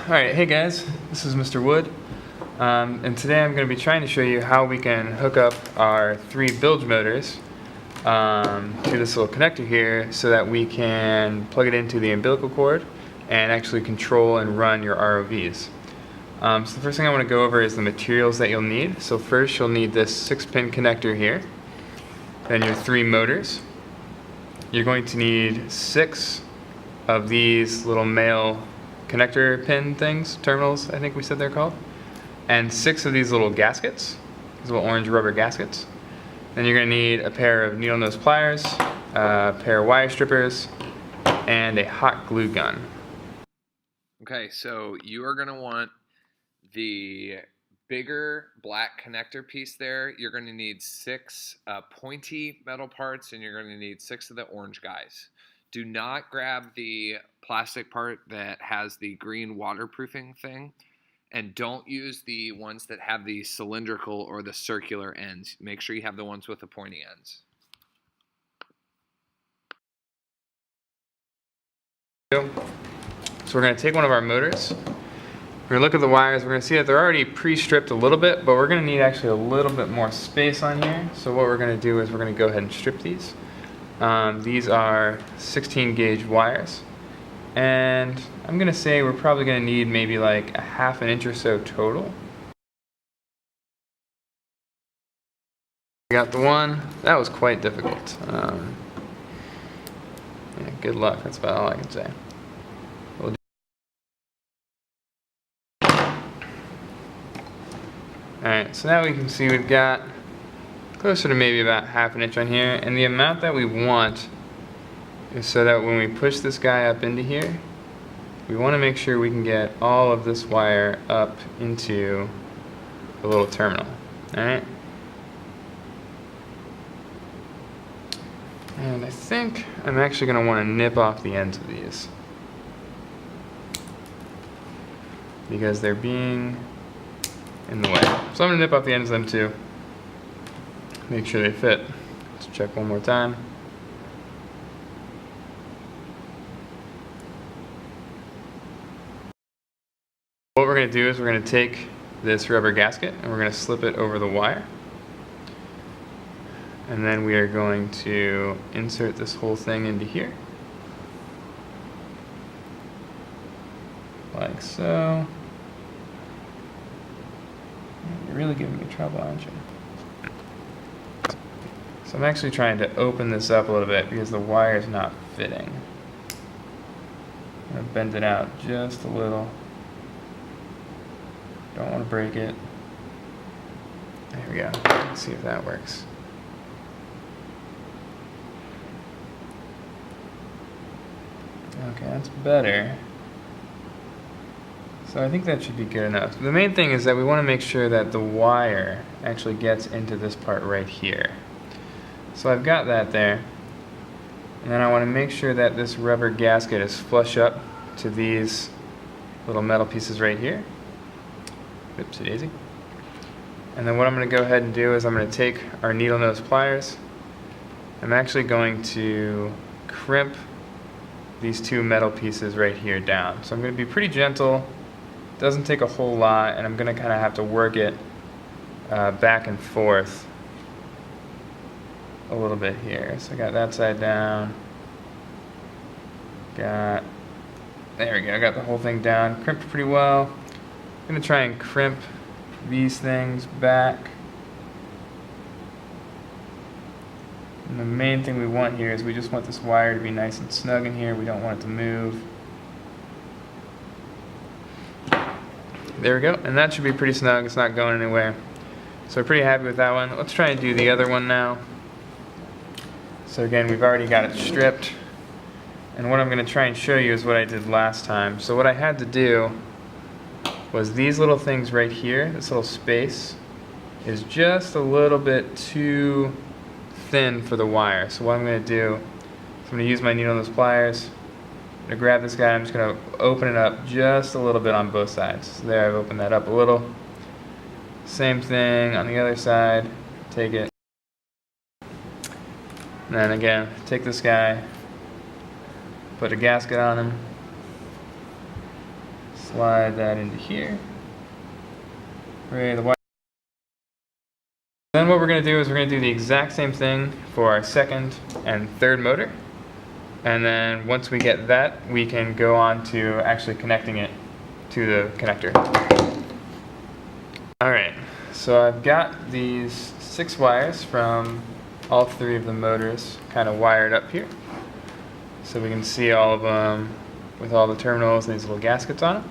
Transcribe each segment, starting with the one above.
Alright, hey guys, this is Mr. Wood, and today I'm going to be trying to show you how we can hook up our 3 bilge motors to this little connector here so that we can plug it into the umbilical cord and actually control and run your ROVs. So the first thing I want to go over is the materials that you'll need. So first you'll need this 6-pin connector here, then your 3 motors. You're going to need 6 of these little male connector pin things, terminals I think we said they're called, and 6 of these little gaskets, these little orange rubber gaskets. Then you're going to need a pair of needle nose pliers, a pair of wire strippers, and a hot glue gun. Okay, so you are going to want the bigger black connector piece there. You're going to need 6 pointy metal parts, and you're going to need 6 of the orange guys. Do not grab the plastic part that has the green waterproofing thing, and don't use the ones that have the cylindrical or the circular ends. Make sure you have the ones with the pointy ends. So we're going to take one of our motors. We're going to look at the wires. We're going to see that they're already pre-stripped a little bit, but we're going to need actually a little bit more space on here. So what we're going to do is we're going to go ahead and strip these. These are 16 gauge wires, and I'm going to say we're probably going to need maybe like a ½ inch or so total. We got the one. That was quite difficult. Yeah, good luck, that's about all I can say. Alright, so now we can see we've got closer to maybe about ½ inch on here, and the amount that we want is so that when we push this guy up into here, we want to make sure we can get all of this wire up into the little terminal. Alright? And I think I'm actually going to want to nip off the ends of these, because they're being in the way. So I'm going to nip off the ends of them too. Make sure they fit. Let's check one more time. What we're going to do is we're going to take this rubber gasket and we're going to slip it over the wire. And then we are going to insert this whole thing into here. Like so. You're really giving me trouble, aren't you? So I'm actually trying to open this up a little bit because the wire is not fitting. I'm going to bend it out just a little. Don't want to break it. There we go. Let's see if that works. Okay, that's better. So I think that should be good enough. The main thing is that we want to make sure that the wire actually gets into this part right here. So I've got that there, and then I want to make sure that this rubber gasket is flush up to these little metal pieces right here. Oopsie daisy. And then what I'm going to go ahead and do is I'm going to take our needle nose pliers. I'm actually going to crimp these 2 metal pieces right here down. So I'm going to be pretty gentle. Doesn't take a whole lot, and I'm going to kind of have to work it back and forth a little bit here. So I got that side down. There we go. I got the whole thing down, crimped pretty well. I'm going to try and crimp these things back. And the main thing we want here is we just want this wire to be nice and snug in here. We don't want it to move. There we go, and that should be pretty snug. It's not going anywhere. So we're pretty happy with that one. Let's try and do the other one now. So again, we've already got it stripped. And what I'm going to try and show you is what I did last time. So what I had to do was these little things right here, this little space, is just a little bit too thin for the wire. So what I'm going to do is I'm going to use my needle nose pliers. I'm going to grab this guy, I'm just going to open it up just a little bit on both sides. So there, I've opened that up a little. Same thing on the other side. Take it. And then again, take this guy, put a gasket on him, slide that into here. Ready the wire. Then what we're going to do is we're going to do the exact same thing for our second and third motor. And then once we get that, we can go on to actually connecting it to the connector. Alright, so I've got these 6 wires from all 3 of the motors kind of wired up here. So we can see all of them with all the terminals and these little gaskets on them.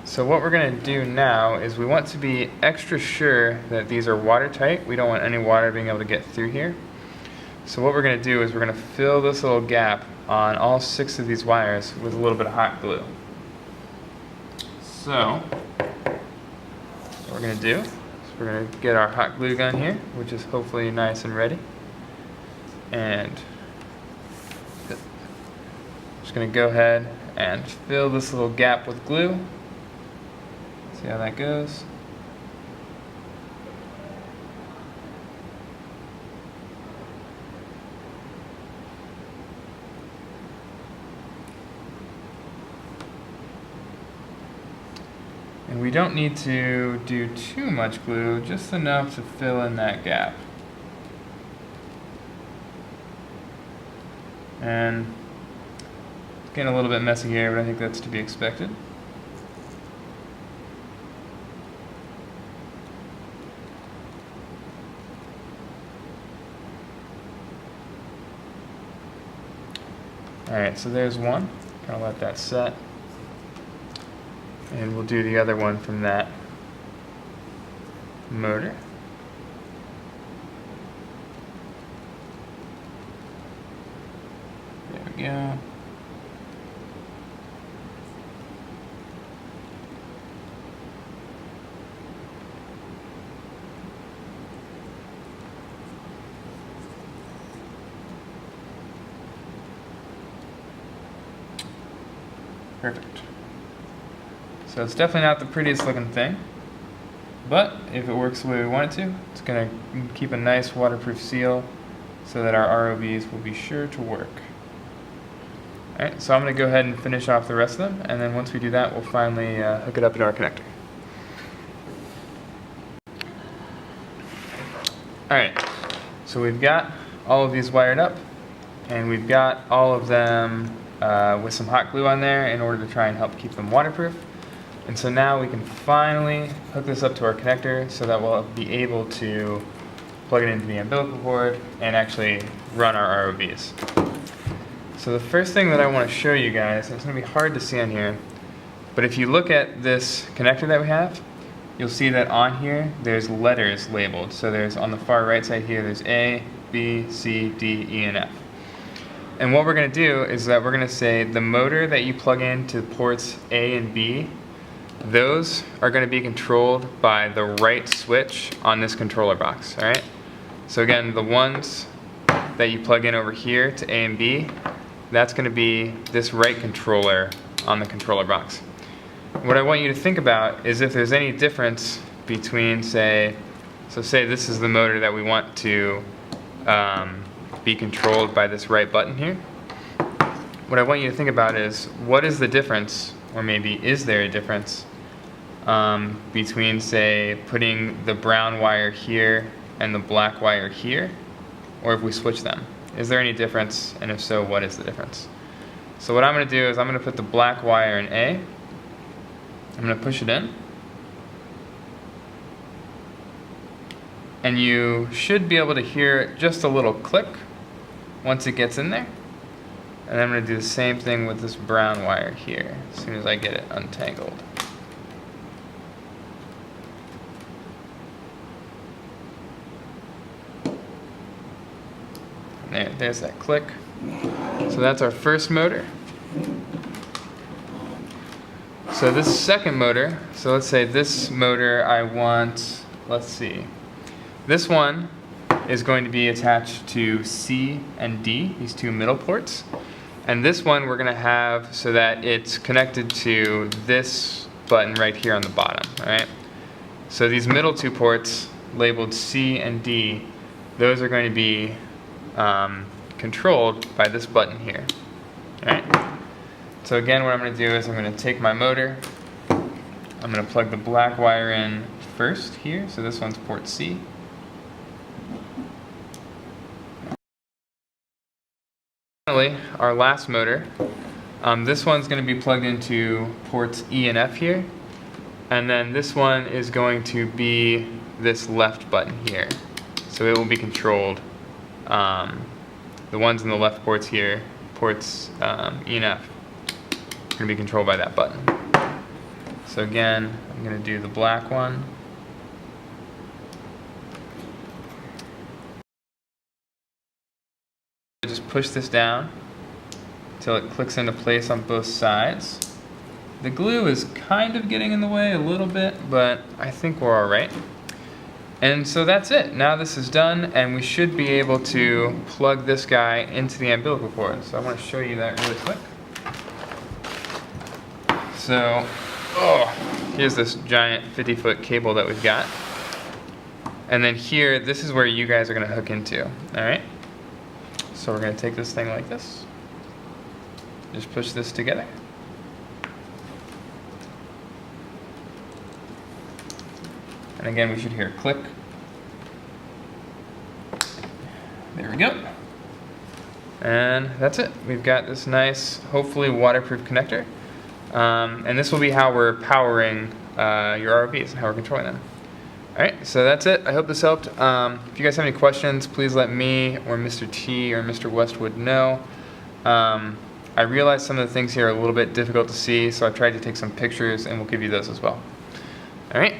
So what we're going to do now is we want to be extra sure that these are watertight. We don't want any water being able to get through here. So what we're going to do is we're going to fill this little gap on all 6 of these wires with a little bit of hot glue. So what we're going to do is we're going to get our hot glue gun here, which is hopefully nice and ready. And just going to go ahead and fill this little gap with glue. See how that goes. And we don't need to do too much glue, just enough to fill in that gap. And it's getting a little bit messy here, but I think that's to be expected. Alright, so there's one. Kind of let that set. And we'll do the other one from that motor. There we go. Perfect. So it's definitely not the prettiest looking thing, but if it works the way we want it to, it's going to keep a nice waterproof seal so that our ROVs will be sure to work. Alright, so I'm going to go ahead and finish off the rest of them, and then once we do that, we'll finally hook it up into our connector. Alright, so we've got all of these wired up, and we've got all of them with some hot glue on there in order to try and help keep them waterproof. And so now we can finally hook this up to our connector so that we'll be able to plug it into the umbilical cord and actually run our ROVs. So the first thing that I want to show you guys, it's going to be hard to see on here, but if you look at this connector that we have, you'll see that on here there's letters labeled. So there's on the far right side here, there's A, B, C, D, E, and F. And what we're going to do is that we're going to say the motor that you plug into ports A and B, those are going to be controlled by the right switch on this controller box, alright? So again, the ones that you plug in over here to A and B, that's going to be this right controller on the controller box. What I want you to think about is if there's any difference between, say this is the motor that we want to be controlled by this right button here. What I want you to think about is what is the difference, or maybe is there a difference between, say, putting the brown wire here and the black wire here, or if we switch them. Is there any difference, and if so, what is the difference? So what I'm going to do is I'm going to put the black wire in A. I'm going to push it in. And you should be able to hear just a little click once it gets in there. And I'm going to do the same thing with this brown wire here as soon as I get it untangled. There's that click. So that's our first motor. So this second motor, so let's say this motor I want, let's see. This one is going to be attached to C and D, these 2 middle ports. And this one we're going to have so that it's connected to this button right here on the bottom, alright? So these middle 2 ports labeled C and D, those are going to be controlled by this button here, alright? So again, what I'm going to do is I'm going to take my motor, I'm going to plug the black wire in first here, so this one's port C. Finally, our last motor. This one's going to be plugged into ports E and F here, and then this one is going to be this left button here. So it will be controlled. The ones in the left ports here, ports E and F, are going to be controlled by that button. So again, I'm going to do the black one. Just push this down until it clicks into place on both sides. The glue is kind of getting in the way a little bit, but I think we're all right. And so that's it. Now this is done, and we should be able to plug this guy into the umbilical cord. So I want to show you that really quick. So, here's this giant 50-foot cable that we've got. And then here, this is where you guys are going to hook into. All right? So we're going to take this thing like this. Just push this together. And again, we should hear a click. There we go. And that's it. We've got this nice, hopefully waterproof connector. And this will be how we're powering your ROVs and how we're controlling them. Alright, so that's it. I hope this helped. If you guys have any questions, please let me or Mr. T or Mr. Westwood know. I realize some of the things here are a little bit difficult to see, so I've tried to take some pictures and we'll give you those as well. Alright.